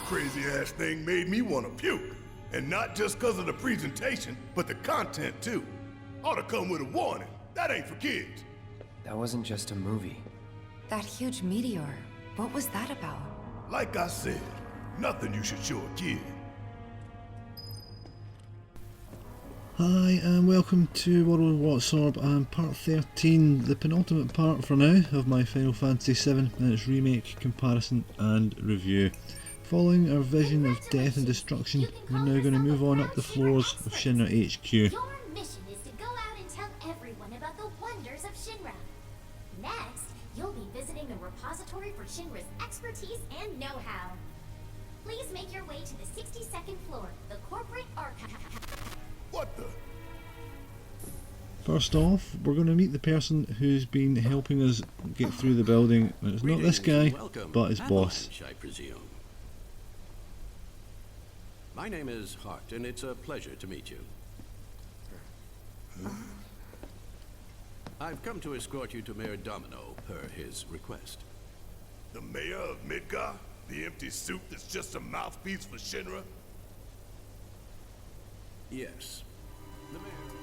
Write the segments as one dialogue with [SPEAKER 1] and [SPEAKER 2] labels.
[SPEAKER 1] crazy ass thing made me want to puke. And not just because of the presentation, but the content too. Ought to come with a warning. That ain't for kids.
[SPEAKER 2] That wasn't just a movie.
[SPEAKER 3] That huge meteor, what was that about?
[SPEAKER 1] Like I said, nothing you should show a kid.
[SPEAKER 4] Hi and welcome to World of Watsorb and part 13, the penultimate part for now of my Final Fantasy VII and its remake, comparison and review. Following our vision of death and destruction, we're now going to move on up the floors of Shinra HQ.
[SPEAKER 5] Your mission is to go out and tell everyone about the wonders of Shinra. Next, you'll be visiting a repository for Shinra's expertise and know-how. Please make your way to the 62nd floor, the corporate archive.
[SPEAKER 1] What the?
[SPEAKER 4] First off, we're going to meet the person who's been helping us get through the building. It's not this guy, but his boss.
[SPEAKER 6] I presume. My name is Hart, and it's a pleasure to meet you. I've come to escort you to Mayor Domino, per his request.
[SPEAKER 1] The mayor of Midgar? The empty suit that's just a mouthpiece for Shinra?
[SPEAKER 6] Yes.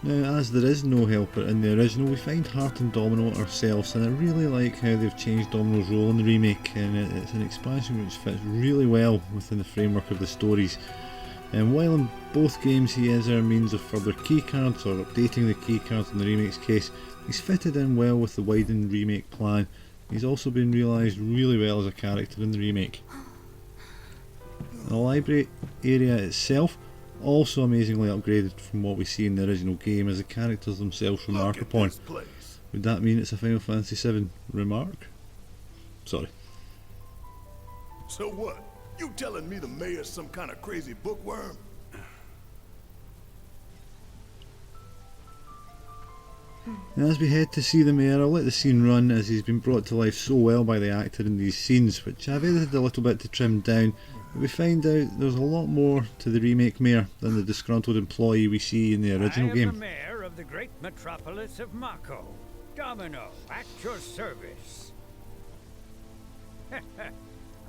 [SPEAKER 4] Now, as there is no helper in the original, we find Hart and Domino ourselves, and I really like how they've changed Domino's role in the remake, and it's an expansion which fits really well within the framework of the stories. And while in both games he is our means of further keycards, or updating the keycards in the remake's case, he's fitted in well with the widened remake plan. He's also been realised really well as a character in the remake. The library area itself, also amazingly upgraded from what we see in the original game, as the characters themselves remark upon. Would that mean it's a Final Fantasy VII remark? Sorry.
[SPEAKER 1] So what? You telling me the mayor's some kind of crazy bookworm?
[SPEAKER 4] Now, as we head to see the mayor, I'll let the scene run, as he's been brought to life so well by the actor in these scenes, which I've edited a little bit to trim down. But we find out there's a lot more to the remake mayor than the disgruntled employee we see in the original game.
[SPEAKER 7] I am the mayor of the great metropolis of Mako. Domino, at your service.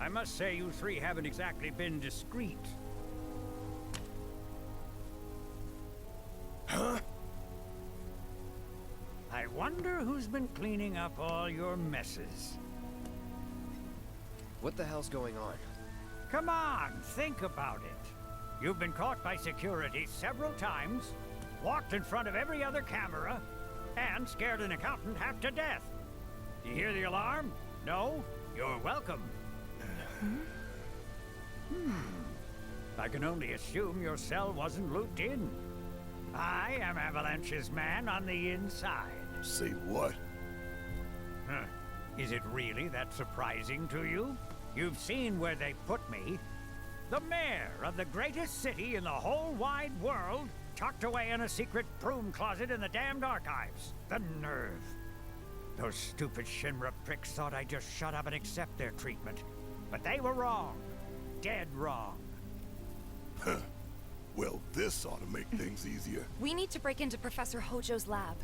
[SPEAKER 7] I must say you three haven't exactly been discreet.
[SPEAKER 1] Huh?
[SPEAKER 7] I wonder who's been cleaning up all your messes.
[SPEAKER 2] What the hell's going on?
[SPEAKER 7] Come on, think about it. You've been caught by security several times, walked in front of every other camera, and scared an accountant half to death. You hear the alarm? No? You're welcome. I can only assume your cell wasn't looped in. I am Avalanche's man on the inside.
[SPEAKER 1] Say what?
[SPEAKER 7] Huh. Is it really that surprising to you? You've seen where they put me. The mayor of the greatest city in the whole wide world, tucked away in a secret broom closet in the damned archives. The nerve. Those stupid Shinra pricks thought I'd just shut up and accept their treatment. But they were wrong. Dead wrong.
[SPEAKER 1] Huh. Well, this ought to make things easier.
[SPEAKER 3] We need to break into Professor Hojo's lab.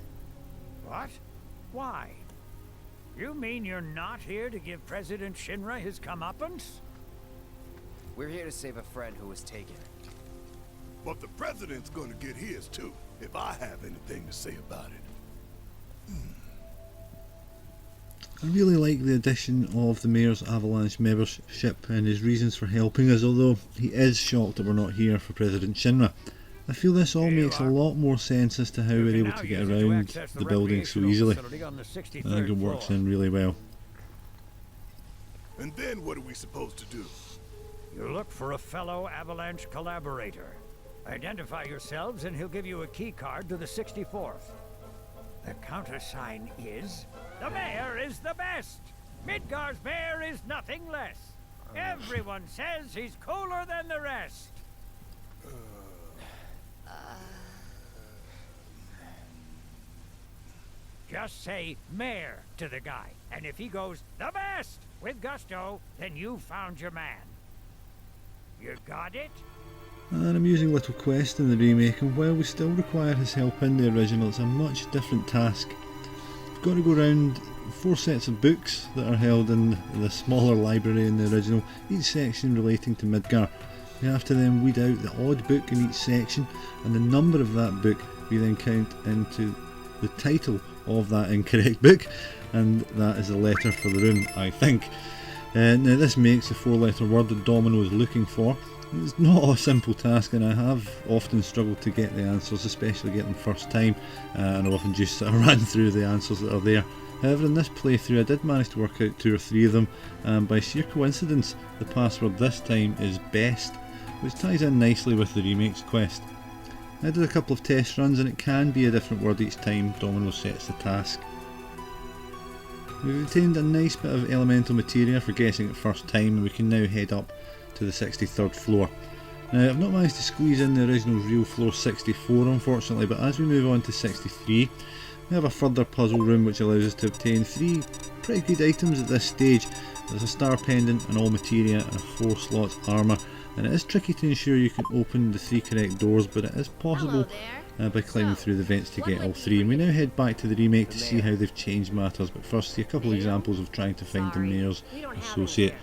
[SPEAKER 7] What? Why? You mean you're not here to give President Shinra his comeuppance?
[SPEAKER 2] We're here to save a friend who was taken.
[SPEAKER 1] But the president's gonna get his too, if I have anything to say about it.
[SPEAKER 4] I really like the addition of the mayor's Avalanche membership and his reasons for helping us, although he is shocked that we're not here for President Shinra. I feel this all makes a lot more sense as to how we're able to get around the building so easily. I think it works in really well.
[SPEAKER 1] And then what are we supposed to do?
[SPEAKER 7] You look for a fellow Avalanche collaborator. Identify yourselves and he'll give you a key card to the 64th. The countersign is... The mayor is the best! Midgar's mayor is nothing less. Everyone says he's cooler than the rest. Just say mayor to the guy, and if he goes the best with gusto, then you've found your man. You got it?
[SPEAKER 4] An amusing little quest in the remake, and while we still require his help in the original, it's a much different task. We've got to go around 4 sets of books that are held in the smaller library in the original, each section relating to Midgar. We have to then weed out the odd book in each section, and the number of that book we then count into the title of that incorrect book, and that is a letter for the room, I think. Now this makes the 4-letter word that Domino is looking for. It's not a simple task, and I have often struggled to get the answers, especially get them first time, and I often just sort of ran through the answers that are there. However, in this playthrough I did manage to work out 2 or 3 of them, and by sheer coincidence the password this time is BEST, which ties in nicely with the remake's quest. I did a couple of test runs and it can be a different word each time Domino sets the task. We've obtained a nice bit of elemental materia for guessing it first time, and we can now head up to the 63rd floor. Now I've not managed to squeeze in the original real floor 64 unfortunately, but as we move on to 63 we have a further puzzle room which allows us to obtain 3 pretty good items at this stage. There's a star pendant, an all materia and a 4 slots armour, and it is tricky to ensure you can open the 3 correct doors, but it is possible by climbing through the vents to get all 3. And we now head back to the remake to see how they've changed matters, but first see a couple of examples of trying to find the mayor's associate.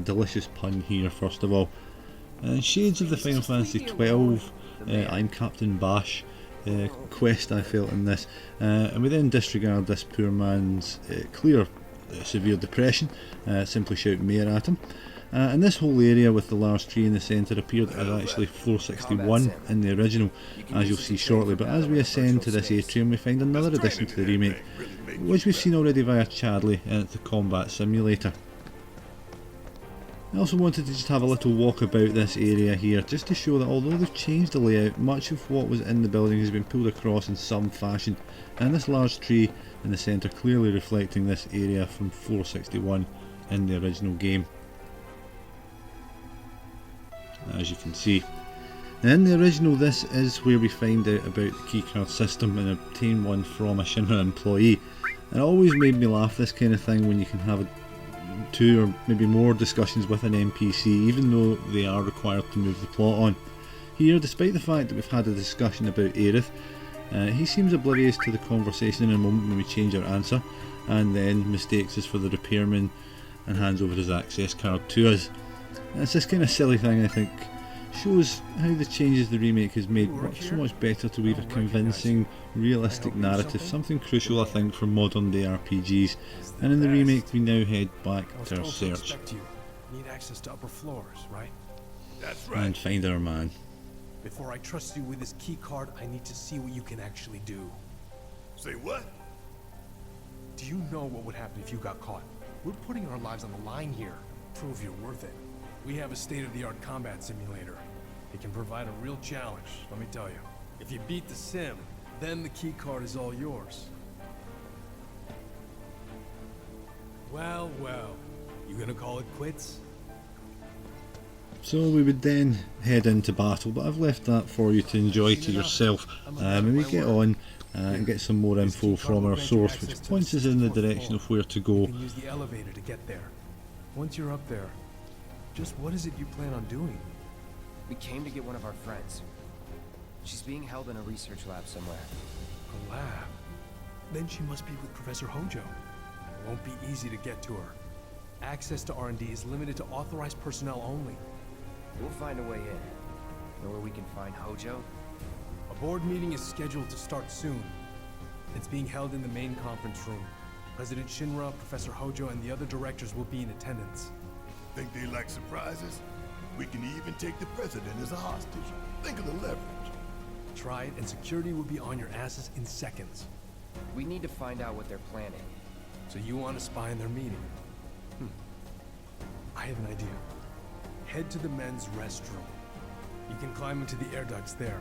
[SPEAKER 4] Delicious pun here first of all. Shades of the Final Fantasy XII, I'm Captain Bash quest I felt in this, and we then disregard this poor man's clear severe depression, simply shout mayor at him. And this whole area with the large tree in the centre appeared as actually floor 61 in the original, as you'll see shortly, but as we ascend to this atrium we find another addition to the remake, which we've seen already via Chadley, and it's the combat simulator. I also wanted to just have a little walk about this area here, just to show that although they've changed the layout, much of what was in the building has been pulled across in some fashion, and this large tree in the centre clearly reflecting this area from floor 61 in the original game, as you can see. Now in the original this is where we find out about the keycard system and obtain one from a Shinra employee, and it always made me laugh, this kind of thing, when you can have 2 or maybe more discussions with an NPC even though they are required to move the plot on. Here, despite the fact that we've had a discussion about Aerith, he seems oblivious to the conversation in a moment when we change our answer, and then mistakes us for the repairman and hands over his access card to us. And it's this kind of silly thing I think shows how the changes the remake has made work so much better to weave a convincing, realistic narrative, something crucial I think for modern day RPGs. And in the remake we now head back to our search
[SPEAKER 8] need access to upper floors, right?
[SPEAKER 1] That's right.
[SPEAKER 4] and find our man.
[SPEAKER 8] Before I trust you with this key card, I need to see what you can actually do.
[SPEAKER 1] Say what?
[SPEAKER 8] Do you know what would happen if you got caught? We're putting our lives on the line here. Prove you're worth it. We have a state-of-the-art combat simulator. It can provide a real challenge, let me tell you. If you beat the sim, then the key card is all yours. Well, well. You gonna call it quits?
[SPEAKER 4] So we would then head into battle, but I've left that for you to enjoy to yourself when we get on and get some more info from our source, which points us in the direction of where to go.
[SPEAKER 8] You can use the elevator to get there. Once you're up there, just what is it you plan on doing?
[SPEAKER 2] We came to get one of our friends. She's being held in a research lab somewhere.
[SPEAKER 8] A lab? Then she must be with Professor Hojo. It won't be easy to get to her. Access to R&D is limited to authorized personnel only.
[SPEAKER 2] We'll find a way in. Know where we can find Hojo?
[SPEAKER 8] A board meeting is scheduled to start soon. It's being held in the main conference room. President Shinra, Professor Hojo, and the other directors will be in attendance.
[SPEAKER 1] Think they like surprises? We can even take the president as a hostage. Think of the leverage.
[SPEAKER 8] Try it, and security will be on your asses in seconds.
[SPEAKER 2] We need to find out what they're planning.
[SPEAKER 8] So you want to spy in their meeting? I have an idea. Head to the men's restroom. You can climb into the air ducts there.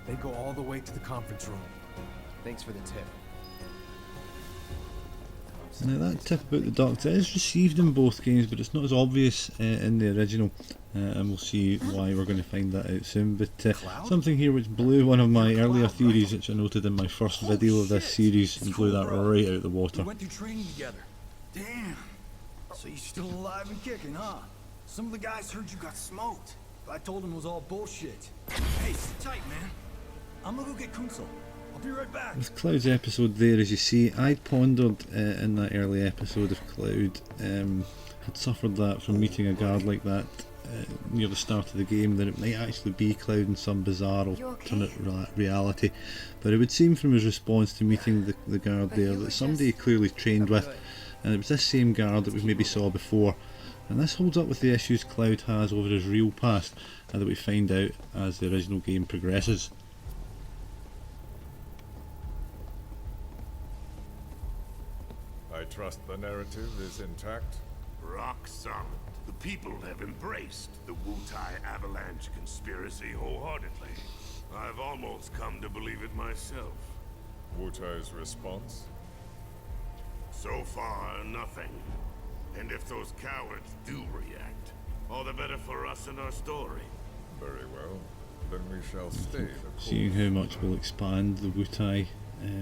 [SPEAKER 8] They go all the way to the conference room.
[SPEAKER 2] Thanks for the tip.
[SPEAKER 4] Now that tip about the duct is received in both games, but it's not as obvious in the original, and we'll see why we're going to find that out soon. But something here which blew one of my earlier theories, which I noted in my first video of this series, and blew that right out of the water.
[SPEAKER 9] We went through training together. Damn. So you're still alive and kicking, huh? Some of the guys heard you got smoked. But I told them it was all bullshit. Hey, sit tight, man. I'm gonna go get Kunsel. I'll be right back.
[SPEAKER 4] With Cloud's episode there, as you see, I'd pondered in that early episode if Cloud had suffered that from meeting a guard like that near the start of the game, then it might actually be Cloud in some bizarre alternate reality. But it would seem from his response to meeting the guard there that somebody he clearly trained with, and it was this same guard that we maybe saw before. And this holds up with the issues Cloud has over his real past, and that we find out as the original game progresses.
[SPEAKER 10] I trust the narrative is intact.
[SPEAKER 1] Rock solid. The people have embraced the Wutai Avalanche conspiracy wholeheartedly. I've almost come to believe it myself.
[SPEAKER 10] Wutai's response?
[SPEAKER 1] So far, nothing. And if those cowards do react, all the better for us and our story.
[SPEAKER 10] Very well. Then we shall stay the course.
[SPEAKER 4] Seeing how much will expand the Wutai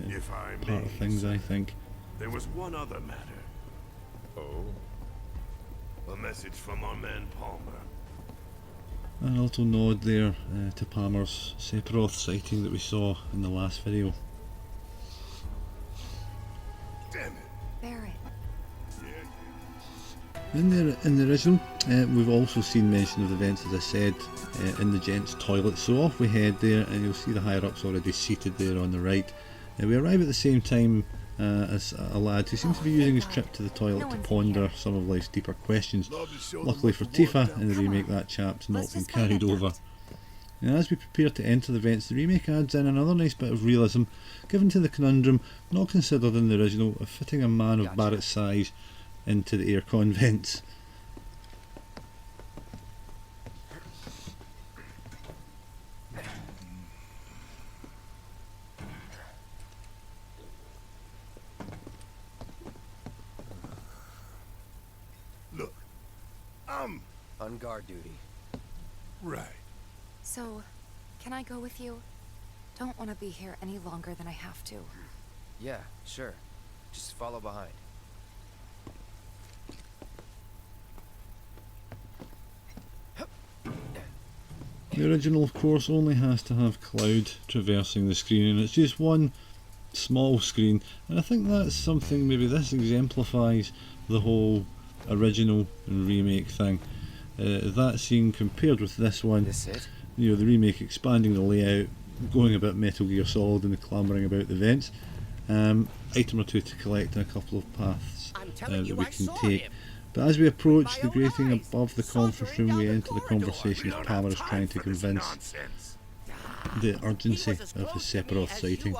[SPEAKER 1] If I
[SPEAKER 4] part
[SPEAKER 1] may,
[SPEAKER 4] of things, I think.
[SPEAKER 1] There was one other matter.
[SPEAKER 10] Oh?
[SPEAKER 1] A message from our man Palmer.
[SPEAKER 4] And a little nod there to Palmer's Sephiroth sighting that we saw in the last video.
[SPEAKER 1] Damn it.
[SPEAKER 3] Barrett.
[SPEAKER 4] In the original, we've also seen mention of events, as I said, in the gents' toilet. So off we head there, and you'll see the higher-ups already seated there on the right. We arrive at the same time as a lad who seems to be using his trip to the toilet to ponder some of life's deeper questions. Luckily for Tifa, in the remake, that chap's not been carried over. And as we prepare to enter the vents, the remake adds in another nice bit of realism given to the conundrum, not considered in the original, of fitting a man of Barrett's size into the aircon vents.
[SPEAKER 1] Look, I'm
[SPEAKER 2] On guard duty.
[SPEAKER 1] right.
[SPEAKER 3] So, can I go with you? Don't want to be here any longer than I have to.
[SPEAKER 2] Yeah, sure. Just follow behind.
[SPEAKER 4] The original, of course, only has to have Cloud traversing the screen, and it's just one small screen, and I think that's something maybe this exemplifies the whole original and remake thing. That scene compared with this one,
[SPEAKER 2] This it?
[SPEAKER 4] you know, the remake expanding the layout, going a bit Metal Gear Solid and clambering about the vents, item or two to collect and a couple of paths that we can take. But as we approach the grating above the conference room, we enter the conversation as Palmer is trying to convince the urgency of his Sephiroth sighting.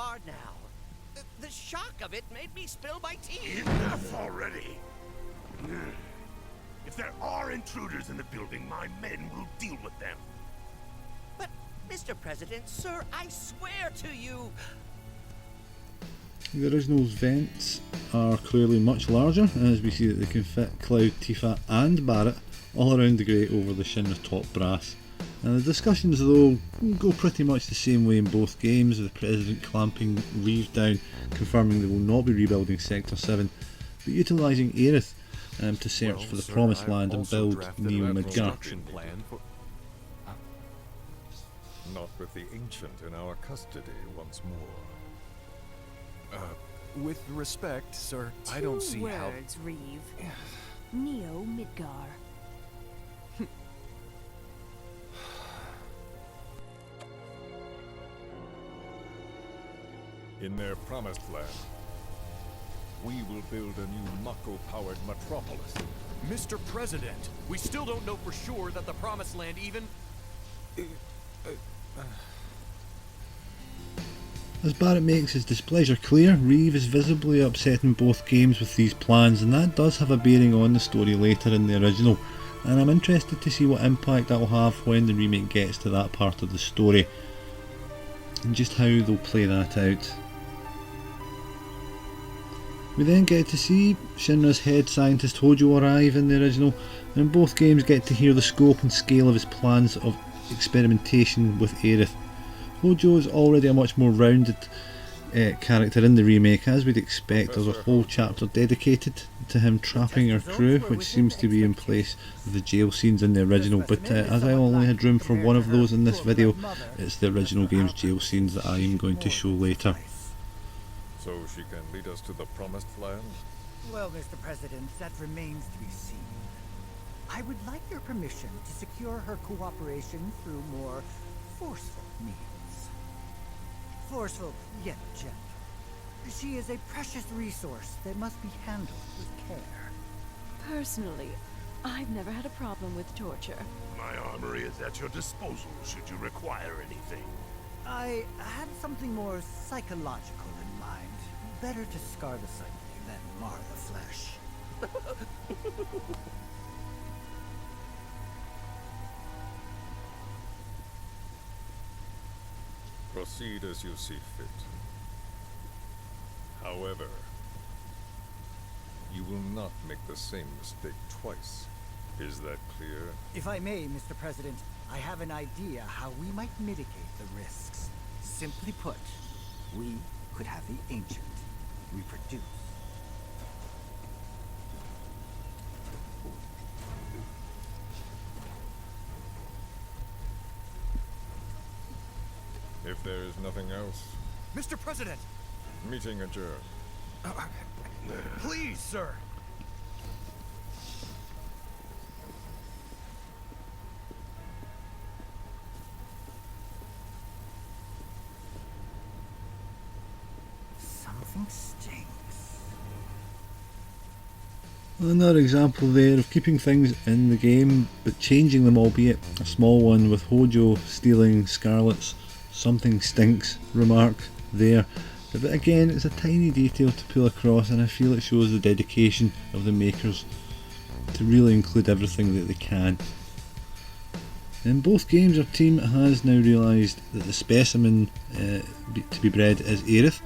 [SPEAKER 11] The shock of it made me spill my tea.
[SPEAKER 1] Enough already. If there are intruders in the building, my men will deal with them.
[SPEAKER 11] But, Mr. President, sir, I swear to you.
[SPEAKER 4] The original's vents are clearly much larger, as we see that they can fit Cloud, Tifa and Barrett all around the grate over the Shinra top brass. And the discussions though go pretty much the same way in both games, with the President clamping Reeve down, confirming they will not be rebuilding Sector 7, but utilising Aerith to search for the Promised Land and build Neo Midgar.
[SPEAKER 10] Not with the Ancient in our custody once more.
[SPEAKER 8] With respect, sir, I don't see how...
[SPEAKER 12] words, Reeve. Neo Midgar.
[SPEAKER 10] In their promised land, we will build a new Mako-powered metropolis.
[SPEAKER 8] Mr. President, we still don't know for sure that the Promised Land even...
[SPEAKER 4] As Barrett makes his displeasure clear, Reeve is visibly upset in both games with these plans, and that does have a bearing on the story later in the original, and I'm interested to see what impact that will have when the remake gets to that part of the story, and just how they'll play that out. We then get to see Shinra's head scientist Hojo arrive in the original, and in both games get to hear the scope and scale of his plans of experimentation with Aerith. Hojo is already a much more rounded character in the remake, as we'd expect. There's a whole chapter dedicated to him trapping our crew, which seems to be in place with the jail scenes in the original, but as I only had room for one of those in this video, it's the original game's jail scenes that I am going to show later.
[SPEAKER 10] So she can lead us to the promised land?
[SPEAKER 13] Well, Mr. President, that remains to be seen. I would like your permission to secure her cooperation through more forceful means. Forceful, yet gentle. She is a precious resource that must be handled with care.
[SPEAKER 12] Personally, I've never had a problem with torture.
[SPEAKER 1] My armory is at your disposal should you require anything.
[SPEAKER 13] I had something more psychological in mind. Better to scar the psyche than mar the flesh.
[SPEAKER 10] Proceed as you see fit. However, you will not make the same mistake twice. Is that clear?
[SPEAKER 13] If I may, Mr. President, I have an idea how we might mitigate the risks. Simply put, we could have the Ancient reproduce.
[SPEAKER 10] If there is nothing else,
[SPEAKER 8] Mr. President!
[SPEAKER 10] meeting adjourned.
[SPEAKER 8] Please, sir!
[SPEAKER 13] Something stinks.
[SPEAKER 4] Another example there of keeping things in the game but changing them, albeit a small one, with Hojo stealing Scarlet's "something stinks" remark there. But again, it's a tiny detail to pull across, and I feel it shows the dedication of the makers to really include everything that they can. In both games, our team has now realised that the specimen to be bred is Aerith,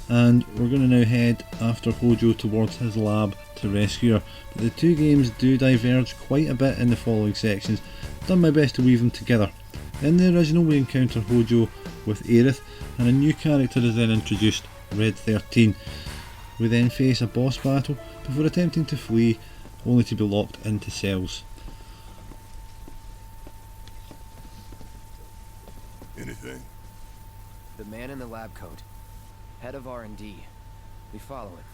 [SPEAKER 4] and we're going to now head after Hojo towards his lab to rescue her. But the two games do diverge quite a bit in the following sections. I've done my best to weave them together. In the original, we encounter Hojo with Aerith, and a new character is then introduced, Red 13. We then face a boss battle before attempting to flee, only to be locked into cells.
[SPEAKER 1] Anything?
[SPEAKER 2] The man in the lab coat. Head of R&D. We follow him.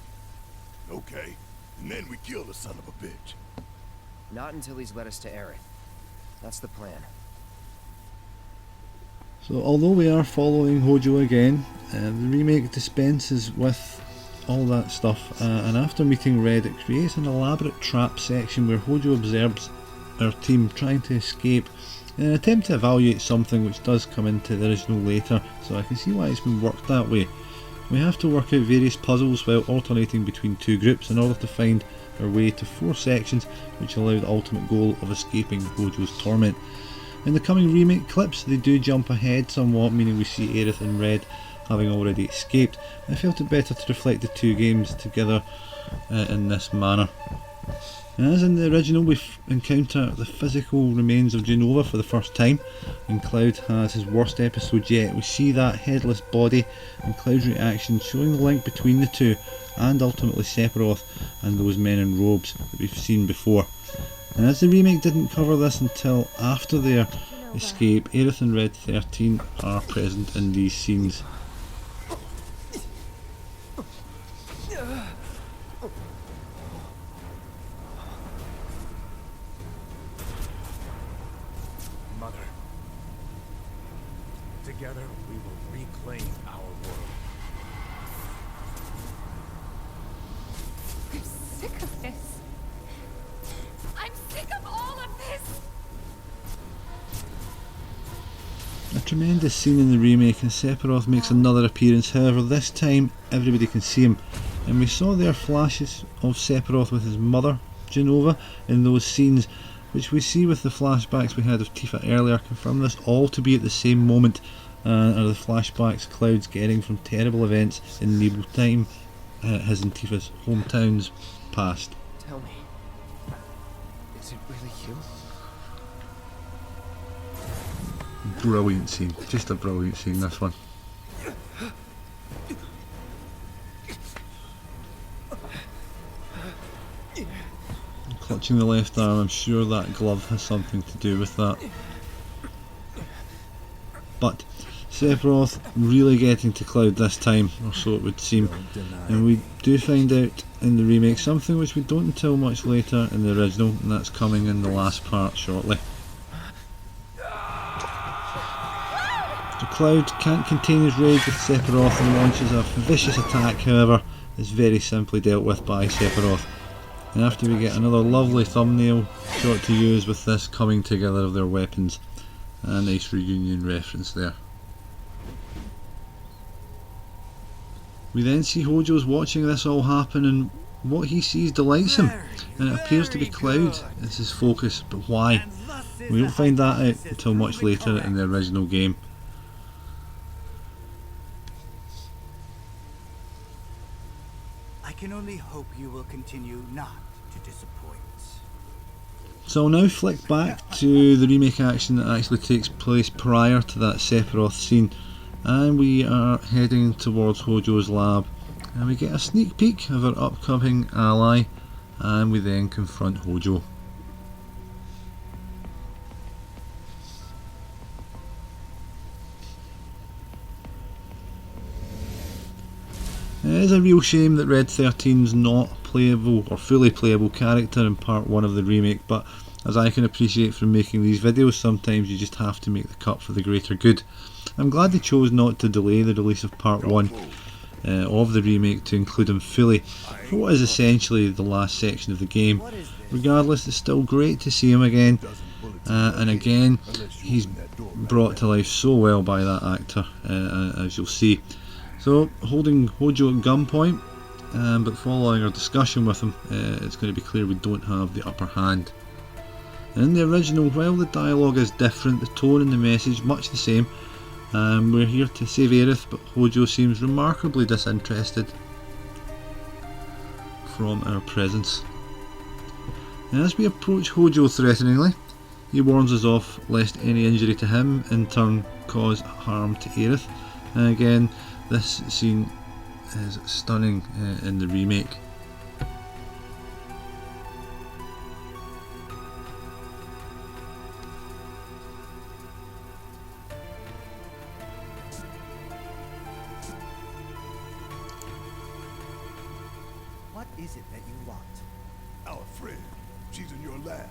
[SPEAKER 1] Okay. And then we kill the son of a bitch.
[SPEAKER 2] Not until he's led us to Aerith. That's the plan.
[SPEAKER 4] So although we are following Hojo again, the remake dispenses with all that stuff, and after meeting Red, it creates an elaborate trap section where Hojo observes our team trying to escape in an attempt to evaluate something which does come into the original later, so I can see why it's been worked that way. We have to work out various puzzles while alternating between two groups in order to find our way to 4 sections which allow the ultimate goal of escaping Hojo's torment. In the coming remake clips, they do jump ahead somewhat, meaning we see Aerith and Red having already escaped. I felt it better to reflect the two games together in this manner. And as in the original, we encounter the physical remains of Jenova for the first time, and Cloud has his worst episode yet. We see that headless body and Cloud's reaction, showing the link between the two, and ultimately Sephiroth and those men in robes that we've seen before. And as the remake didn't cover this until after their escape, Aerith and Red 13 are present in these scenes.
[SPEAKER 8] Mother. Together, we will reclaim our world.
[SPEAKER 3] I'm sick of this. I'm sick of all of this!
[SPEAKER 4] A tremendous scene in the remake, and Sephiroth makes another appearance. However, this time everybody can see him, and we saw there flashes of Sephiroth with his mother, Jenova, in those scenes, which we see with the flashbacks we had of Tifa earlier, confirm this all to be at the same moment, are the flashbacks Cloud's getting from terrible events in Nibelheim, his and Tifa's hometowns past.
[SPEAKER 2] Tell me, is it really you?
[SPEAKER 4] Brilliant scene, just a brilliant scene, this one. Clutching the left arm, I'm sure that glove has something to do with that. But Sephiroth really getting to Cloud this time, or so it would seem, and we do find out in the remake something which we don't until much later in the original, and that's coming in the last part shortly. So Cloud can't contain his rage with Sephiroth and launches a vicious attack. However, it's very simply dealt with by Sephiroth, and after we get another lovely thumbnail shot to use with this coming together of their weapons, a nice reunion reference there. We then see Hojo's watching this all happen, and what he sees delights him, and it appears to be Cloud as his focus, but why? We don't find that out until much later in the original game.
[SPEAKER 13] I can only hope you will continue not to disappoint.
[SPEAKER 4] So I'll now flick back to the remake action that actually takes place prior to that Sephiroth scene, and we are heading towards Hojo's lab, and we get a sneak peek of our upcoming ally, and we then confront Hojo. It is a real shame that Red 13's not playable or fully playable character in part 1 of the remake, but as I can appreciate from making these videos, sometimes you just have to make the cut for the greater good. I'm glad they chose not to delay the release of part 1 of the remake to include him fully for what is essentially the last section of the game. Regardless, it's still great to see him again, and again he's brought to life so well by that actor, as you'll see. So holding Hojo at gunpoint, but following our discussion with him, it's going to be clear we don't have the upper hand. In the original, while the dialogue is different, the tone and the message much the same. We're here to save Aerith, but Hojo seems remarkably disinterested from our presence. And as we approach Hojo threateningly, he warns us off lest any injury to him in turn cause harm to Aerith. And again, this scene is stunning in the remake.
[SPEAKER 13] What is it that you want?
[SPEAKER 1] Our friend. She's in your lab.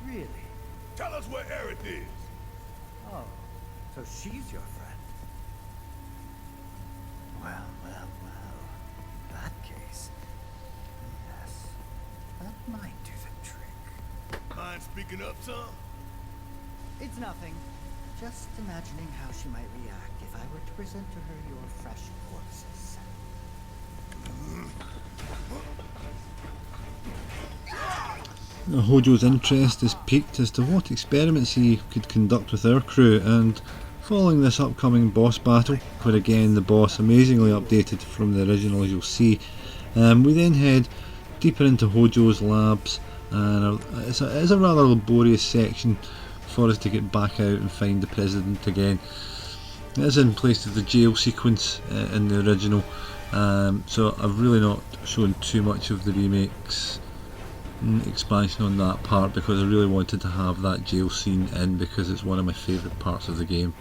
[SPEAKER 13] Really?
[SPEAKER 1] Tell us where Aerith is.
[SPEAKER 13] Oh, so she's your friend. Well. In that case, yes, that might do the trick.
[SPEAKER 1] Mind speaking up, son?
[SPEAKER 13] It's nothing. Just imagining how she might react if I were to present to her your fresh corpses.
[SPEAKER 4] Hojo's interest is piqued as to what experiments he could conduct with our crew, and following this upcoming boss battle, where again the boss amazingly updated from the original as you'll see, we then head deeper into Hojo's labs, and it's a rather laborious section for us to get back out and find the President again. It is in place of the jail sequence in the original, so I've really not shown too much of the remake's expansion on that part because I really wanted to have that jail scene in because it's one of my favourite parts of the game.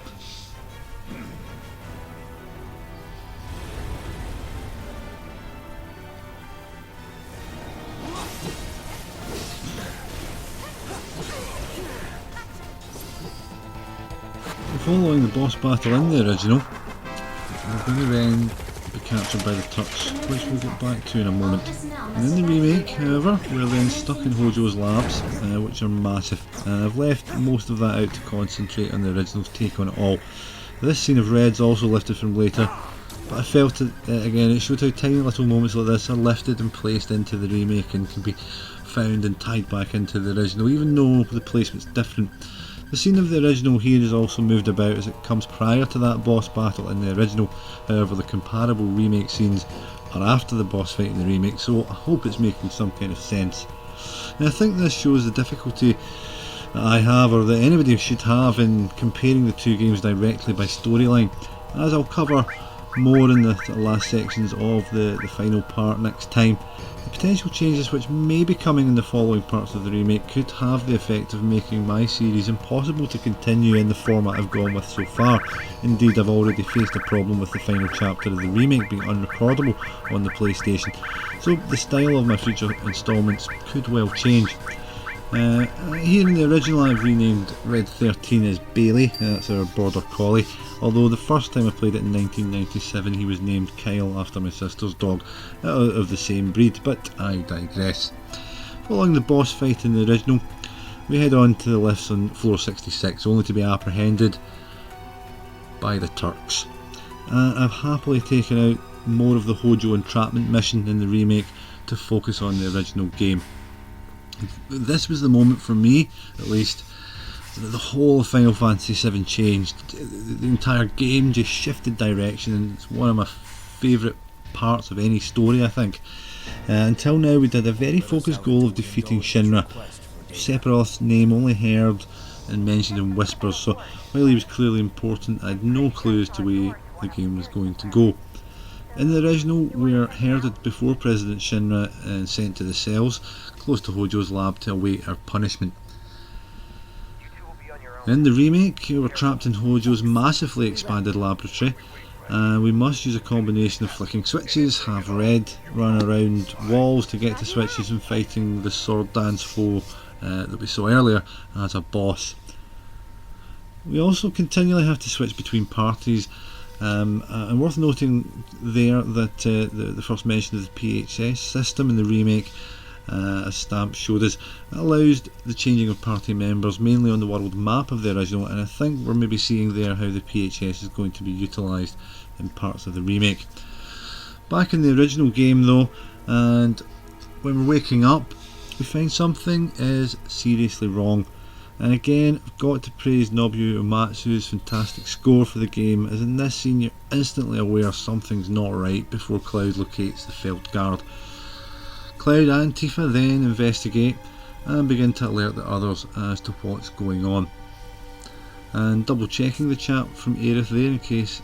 [SPEAKER 4] Following the boss battle in the original, we're going to then be captured by the Turks, which we'll get back to in a moment. And in the remake, however, we're then stuck in Hojo's labs, which are massive, and I've left most of that out to concentrate on the original's take on it all. This scene of Red's also lifted from later, but I felt it, again, it showed how tiny little moments like this are lifted and placed into the remake and can be found and tied back into the original, even though the placement's different. The scene of the original here is also moved about as it comes prior to that boss battle in the original, however the comparable remake scenes are after the boss fight in the remake, so I hope it's making some kind of sense. And I think this shows the difficulty that I have, or that anybody should have, in comparing the two games directly by storyline, as I'll cover more in the last sections of the final part next time. The potential changes which may be coming in the following parts of the remake could have the effect of making my series impossible to continue in the format I've gone with so far. Indeed, I've already faced a problem with the final chapter of the remake being unrecordable on the PlayStation, so the style of my future installments could well change. Here in the original I've renamed Red 13 as Bailey, that's our border collie, although the first time I played it in 1997 he was named Kyle after my sister's dog, of the same breed, but I digress. Following the boss fight in the original, we head on to the lifts on floor 66, only to be apprehended by the Turks. I've happily taken out more of the Hojo entrapment mission in the remake to focus on the original game. This was the moment for me, at least, that the whole of Final Fantasy VII changed. The entire game just shifted direction, and it's one of my favourite parts of any story, I think. Until now we'd had a very focused goal of defeating Shinra. Sephiroth's name only heard and mentioned in whispers, so while he was clearly important, I had no clue as to where the game was going to go. In the original, we're herded before President Shinra and sent to the cells close to Hojo's lab to await our punishment. In the remake, we're trapped in Hojo's massively expanded laboratory. We must use a combination of flicking switches, have Red run around walls to get to switches, and fighting the sword dance foe that we saw earlier as a boss. We also continually have to switch between parties, and worth noting there that the first mention of the PHS system in the remake, as Stamp showed us, allows the changing of party members mainly on the world map of the original, and I think we're maybe seeing there how the PHS is going to be utilised in parts of the remake. Back in the original game though, and when we're waking up, we find something is seriously wrong. And again, I've got to praise Nobuo Uematsu's fantastic score for the game, as in this scene you're instantly aware something's not right before Cloud locates the felt guard. Cloud and Tifa then investigate and begin to alert the others as to what's going on. And double checking the chat from Aerith there in case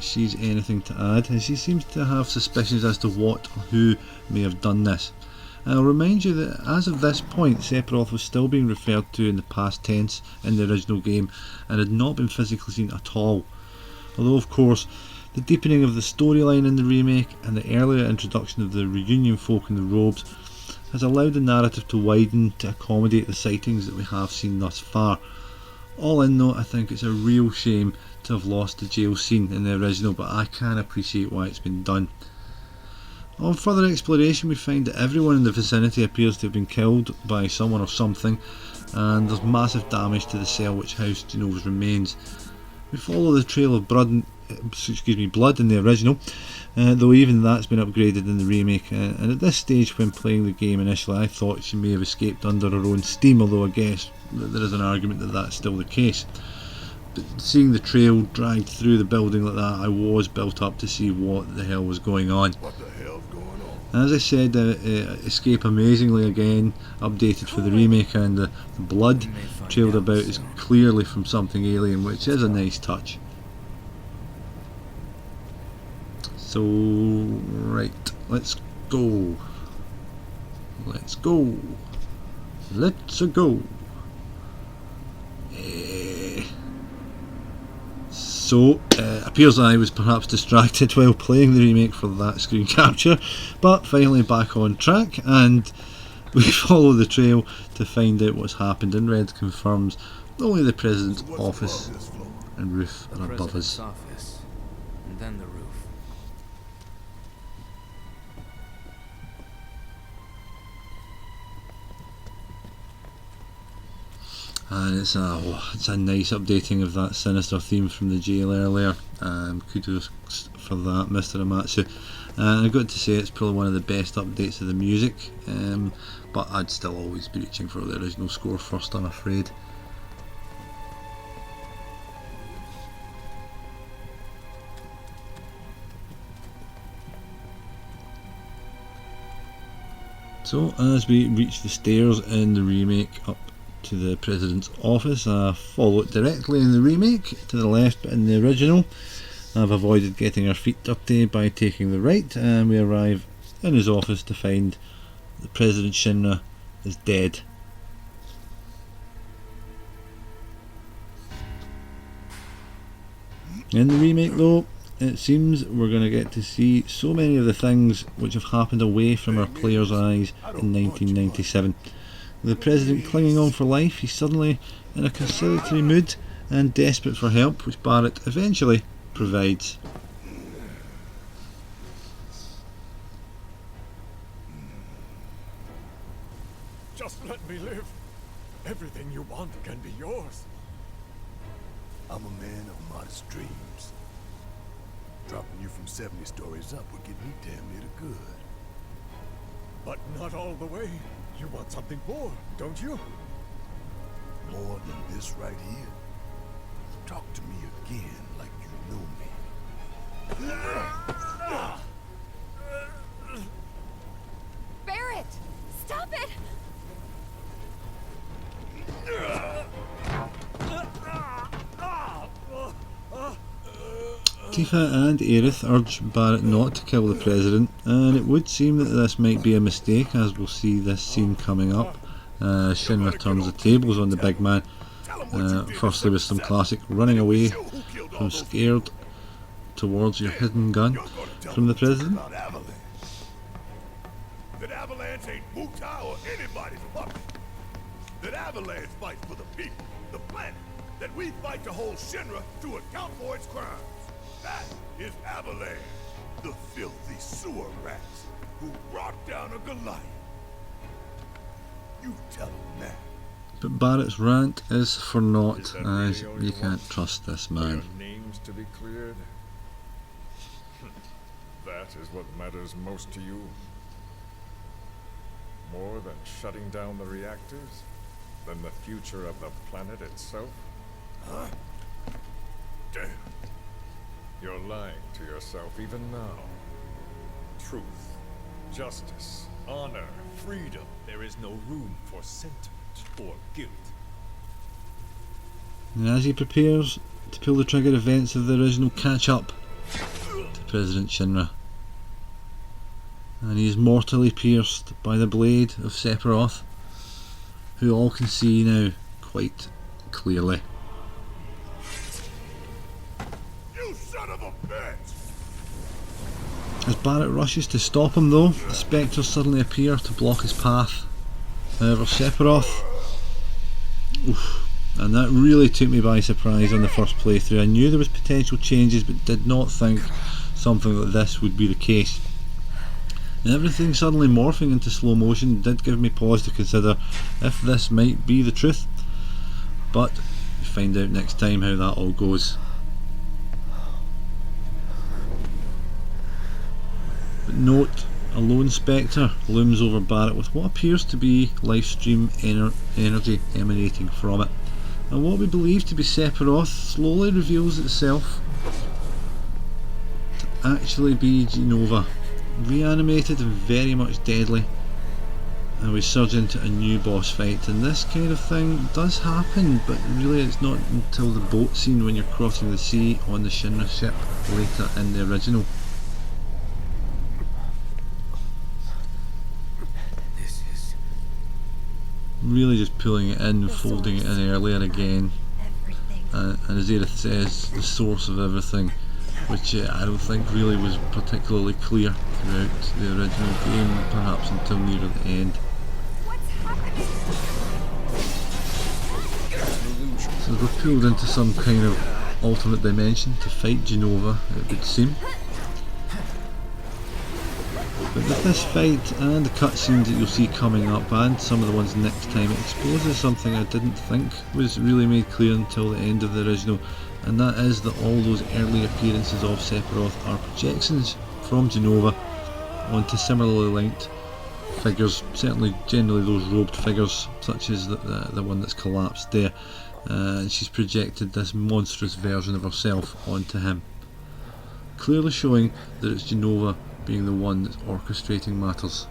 [SPEAKER 4] she's anything to add, and she seems to have suspicions as to what or who may have done this. I'll remind you that as of this point, Sephiroth was still being referred to in the past tense in the original game and had not been physically seen at all. Although of course, the deepening of the storyline in the remake and the earlier introduction of the reunion folk in the robes has allowed the narrative to widen to accommodate the sightings that we have seen thus far. All in though, I think it's a real shame to have lost the jail scene in the original, but I can appreciate why it's been done. On further exploration, we find that everyone in the vicinity appears to have been killed by someone or something, and there's massive damage to the cell which housed Genova's remains. We follow the trail of blood in the original, though even that's been upgraded in the remake, and at this stage when playing the game initially I thought she may have escaped under her own steam, although I guess there is an argument that that's still the case. But seeing the trail dragged through the building like that, I was built up to see what the hell was going on. As I said, escape amazingly again, updated for the remake, and the blood trailed about is clearly from something alien, which is a nice touch. So, right, let's go. Let's go. Let's go. So, appears I was perhaps distracted while playing the remake for that screen capture, but finally back on track, and we follow the trail to find out what's happened, and Red confirms only the President's office and roof are above us.
[SPEAKER 2] Office, and then the roof.
[SPEAKER 4] And it's a nice updating of that sinister theme from the jail earlier. Kudos for that, Mr. Uematsu. And I've got to say it's probably one of the best updates of the music, but I'd still always be reaching for the original score first, I'm afraid. So as we reach the stairs in the remake up to the President's office, I follow it directly in the remake to the left, but in the original have avoided getting our feet dirty by taking the right, and we arrive in his office to find that President Shinra is dead. In the remake though, it seems we're going to get to see so many of the things which have happened away from our players' eyes in 1997. The president clinging on for life, he's suddenly in a conciliatory mood and desperate for help, which Barrett eventually provides.
[SPEAKER 10] Just let me live. Everything you want can be yours.
[SPEAKER 14] I'm a man of modest dreams. Dropping you from 70 stories up would get me damn near to good.
[SPEAKER 10] But not all the way. You want something more, don't you?
[SPEAKER 14] More than this right here? Talk to me again like you know me.
[SPEAKER 3] Barrett! Stop it!
[SPEAKER 4] Tifa and Aerith urge Barrett not to kill the president, and it would seem that this might be a mistake, as we'll see this scene coming up. Shinra turns the tables on the big man, firstly with some classic running away from scared towards your hidden gun from the president.
[SPEAKER 1] That Avalanche ain't Wutai or anybody's puppet. That Avalanche fights for the people, the planet. That we fight to hold Shinra to account for its crimes. That is Avalanche, the filthy sewer rats who brought down a Goliath. You tell them that.
[SPEAKER 4] But Barrett's rant is for naught, as you can't trust this man.
[SPEAKER 10] Names to be cleared? That is what matters most to you? More than shutting down the reactors? Than the future of the planet itself?
[SPEAKER 1] Huh? Damn.
[SPEAKER 10] You're lying to yourself even now. Truth, justice, honor, freedom. There is no room for sentiment or guilt.
[SPEAKER 4] And as he prepares to pull the trigger, events of the original catch up to President Shinra. And he is mortally pierced by the blade of Sephiroth, who all can see now quite clearly.
[SPEAKER 1] You son of a bitch!
[SPEAKER 4] As Barrett rushes to stop him though, the spectres suddenly appear to block his path. However, Sephiroth... Oof, and that really took me by surprise on the first playthrough. I knew there was potential changes, but did not think something like this would be the case. And everything suddenly morphing into slow motion did give me pause to consider if this might be the truth. But we find out next time how that all goes. But note, a lone spectre looms over Barrett with what appears to be life stream energy emanating from it. And what we believe to be Sephiroth slowly reveals itself to actually be Genova, reanimated and very much deadly. And we surge into a new boss fight, and this kind of thing does happen, but really it's not until the boat scene when you're crossing the sea on the Shinra ship later in the original. Really just pulling it in, folding it in earlier again, and as Aerith says, the source of everything, which I don't think really was particularly clear throughout the original game, perhaps until near the end. So we're pulled into some kind of alternate dimension to fight Genova, it would seem. But with this fight and the cutscenes that you'll see coming up, and some of the ones next time, it exposes something I didn't think was really made clear until the end of the original, and that is that all those early appearances of Sephiroth are projections from Genova onto similarly linked figures, certainly generally those robed figures, such as the one that's collapsed there, and she's projected this monstrous version of herself onto him, clearly showing that it's Genova being the one that's orchestrating matters.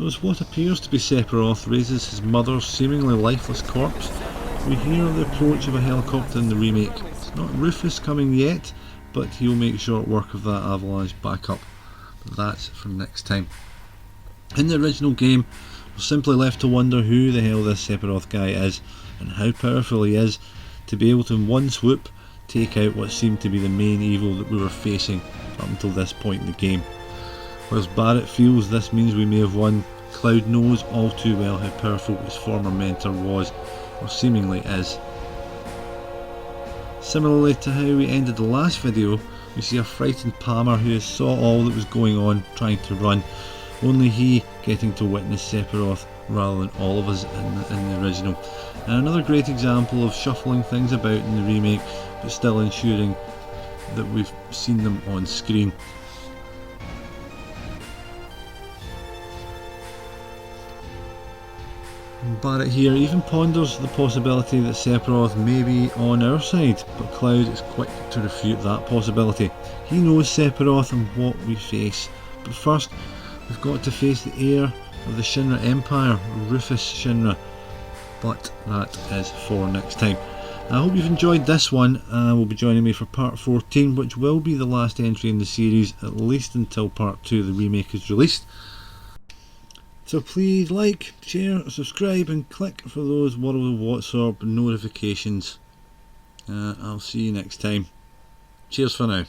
[SPEAKER 4] So as what appears to be Sephiroth raises his mother's seemingly lifeless corpse, we hear the approach of a helicopter in the remake. It's not Rufus coming yet, but he'll make short work of that avalanche backup. But that's for next time. In the original game, we're simply left to wonder who the hell this Sephiroth guy is, and how powerful he is to be able to in one swoop take out what seemed to be the main evil that we were facing up until this point in the game. Whilst Barrett feels this means we may have won, Cloud knows all too well how powerful his former mentor was, or seemingly is. Similarly to how we ended the last video, we see a frightened Palmer who saw all that was going on trying to run, only he getting to witness Sephiroth rather than all of us in the original. And another great example of shuffling things about in the remake but still ensuring that we've seen them on screen. Barrett here even ponders the possibility that Sephiroth may be on our side, but Cloud is quick to refute that possibility. He knows Sephiroth and what we face, but first we've got to face the heir of the Shinra Empire, Rufus Shinra, but that is for next time. I hope you've enjoyed this one, and will be joining me for part 14, which will be the last entry in the series, at least until part 2 of the remake is released. So please like, share, subscribe and click for those World of Watsorb notifications. I'll see you next time. Cheers for now.